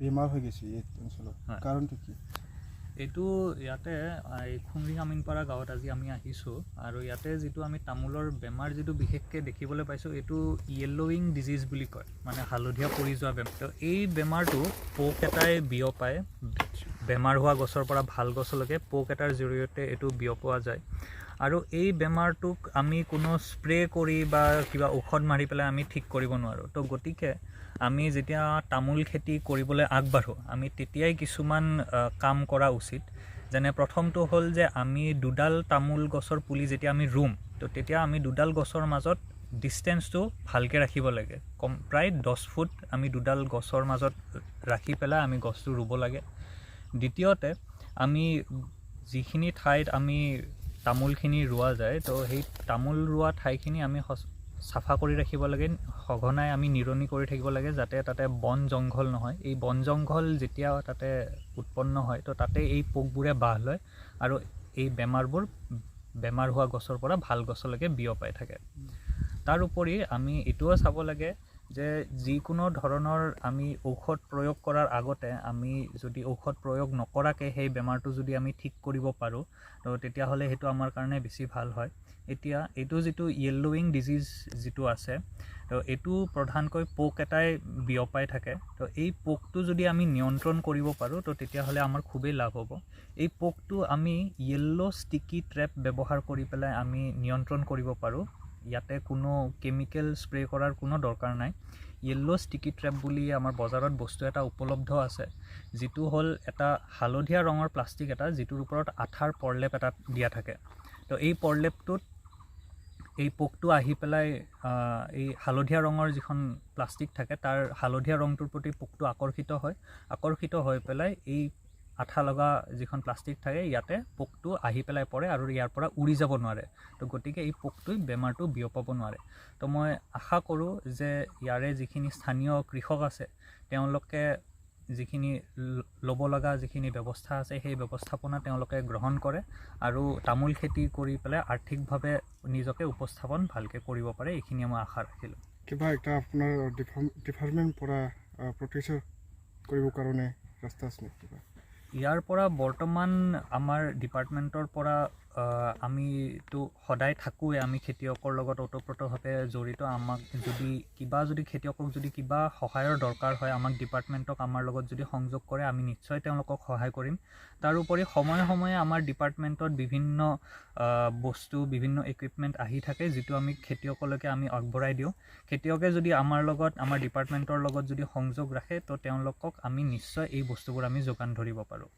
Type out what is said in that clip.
বেমাৰ হৈ গৈছে এই অঞ্চলত, কাৰণটো কি? এইটো ইয়াতে এই খুমৰিং আমিনপাৰা গাঁৱত আজি আমি আহিছোঁ আৰু ইয়াতে যিটো আমি তামোলৰ বেমাৰ যিটো বিশেষকৈ দেখিবলৈ পাইছোঁ এইটো য়েল্ল'ৱিং ডিজিজ বুলি কয়, মানে হালধীয়া পৰি যোৱা বেমাৰ। তো এই বেমাৰটো পোক এটাই বিয়পায়, বেমাৰ হোৱা গছৰ পৰা ভাল গছলৈকে পোক এটাৰ জৰিয়তে এইটো বিয়পোৱা যায়। আৰু এই বেমাৰটোক আমি কোনো স্প্ৰে কৰি বা কিবা ঔষধ মাৰি পেলাই আমি ঠিক কৰিব নোৱাৰোঁ। তো গতিকে আমি যেতিয়া তামোল খেতি কৰিবলৈ আগবাঢ়োঁ আমি তেতিয়াই কিছুমান কাম কৰা উচিত। যেনে প্ৰথমটো হ'ল যে আমি দুডাল তামোল গছৰ পুলি যেতিয়া আমি ৰুম, তো তেতিয়া আমি দুডাল গছৰ মাজত ডিষ্টেঞ্চটো ভালকৈ ৰাখিব লাগে। প্ৰায় 10 ফুট আমি দুডাল গছৰ মাজত ৰাখি পেলাই আমি গছটো ৰুব লাগে। দ্বিতীয়তে আমি যিখিনি ঠাইত আমি তামোলখিনি ৰোৱা যায়, তো সেই তামোল ৰোৱা ঠাইখিনি আমি চাফা কৰি ৰাখিব লাগে, সঘনাই আমি নিৰণি কৰি থাকিব লাগে যাতে তাতে বন জংঘল নহয়। এই বন জংঘল যেতিয়া তাতে উৎপন্ন হয় তো তাতে এই পোকবোৰে বাহ লয় আৰু এই বেমাৰ হোৱা গছৰ পৰা ভাল গছলৈকে বিয়পাই থাকে। তাৰোপৰি আমি এইটোও চাব লাগে যে যিকোনো ধৰণৰ আমি ঔষধ প্ৰয়োগ কৰাৰ আগতে আমি যদি ঔষধ প্ৰয়োগ নকৰাকৈ সেই বেমাৰটো যদি আমি ঠিক কৰিব পাৰোঁ তো তেতিয়াহ'লে সেইটো আমাৰ কাৰণে বেছি ভাল হয়। এতিয়া এইটো যিটো য়েল্ল'ৱিং ডিজিজ যিটো আছে, তো এইটো প্ৰধানকৈ পোক এটাই বিয়পাই থাকে। তো এই পোকটো যদি আমি নিয়ন্ত্ৰণ কৰিব পাৰোঁ তো তেতিয়াহ'লে আমাৰ খুবেই লাভ হ'ব। এই পোকটো আমি য়েল্ল' ষ্টিকি ট্ৰেপ ব্যৱহাৰ কৰি পেলাই আমি নিয়ন্ত্ৰণ কৰিব পাৰোঁ। ইয়াতে কোনো কেমিকেল স্প্ৰে কৰাৰ কোনো দৰকাৰ নাই। য়েল্ল' ষ্টিকি ট্ৰেপ বুলি আমাৰ বজাৰত বস্তু এটা উপলব্ধ আছে, যিটো হ'ল এটা হালধীয়া ৰঙৰ প্লাষ্টিক এটা, যিটোৰ ওপৰত আঠাৰ পৰলেপ এটা দিয়া থাকে। তো এই পৰলেপটোত এই পোকটো আহি পেলাই এই হালধীয়া ৰঙৰ যিখন প্লাষ্টিক থাকে তাৰ হালধীয়া ৰংটোৰ প্ৰতি পোকটো আকৰ্ষিত হৈ পেলাই এই আঠা লগা যিখন প্লাষ্টিক থাকে ইয়াতে পোকটো আহি পেলাই পৰে আৰু ইয়াৰ পৰা উৰি যাব নোৱাৰে। তো গতিকে এই পোকটোই বেমাৰটো বিয়পাব নোৱাৰে। তো মই আশা কৰোঁ যে ইয়াৰে যিখিনি স্থানীয় কৃষক আছে তেওঁলোকে যিখিনি ল'ব লগা যিখিনি ব্যৱস্থা আছে সেই ব্যৱস্থাপনা তেওঁলোকে গ্ৰহণ কৰে আৰু তামোল খেতি কৰি পেলাই আৰ্থিকভাৱে নিজকে উপস্থাপন ভালকৈ কৰিব পাৰে, এইখিনিয়ে মই আশা ৰাখিলোঁ। কিবা এটা আপোনাৰ ডিপাৰ্টমেণ্ট পৰা প্ৰতিষ্ঠা কৰিবৰ কাৰণে ৰাস্তা আছে নেকি? ইয়াৰ পৰা বৰ্তমান আমাৰ ডিপাৰ্টমেণ্টৰ পৰা আমিতো সদায় থাকোঁৱে, আমি খেতিয়কৰ লগত ওতঃপ্ৰোতভাৱে জড়িত। আমাক যদি খেতিয়কক যদি কিবা সহায়ৰ দৰকাৰ হয় আমাক ডিপাৰ্টমেণ্টক আমাৰ লগত যদি সংযোগ কৰে আমি নিশ্চয় তেওঁলোকক সহায় কৰিম। তাৰোপৰি সময়ে সময়ে আমাৰ ডিপাৰ্টমেণ্টত বিভিন্ন বস্তু বিভিন্ন ইকুইপমেণ্ট আহি থাকে যিটো আমি খেতিয়কলৈকে আমি আগবঢ়াই দিওঁ। খেতিয়কে যদি আমাৰ ডিপাৰ্টমেণ্টৰ লগত যদি সংযোগ ৰাখে তো তেওঁলোকক আমি নিশ্চয় এই বস্তুবোৰ আমি যোগান ধৰিব পাৰোঁ।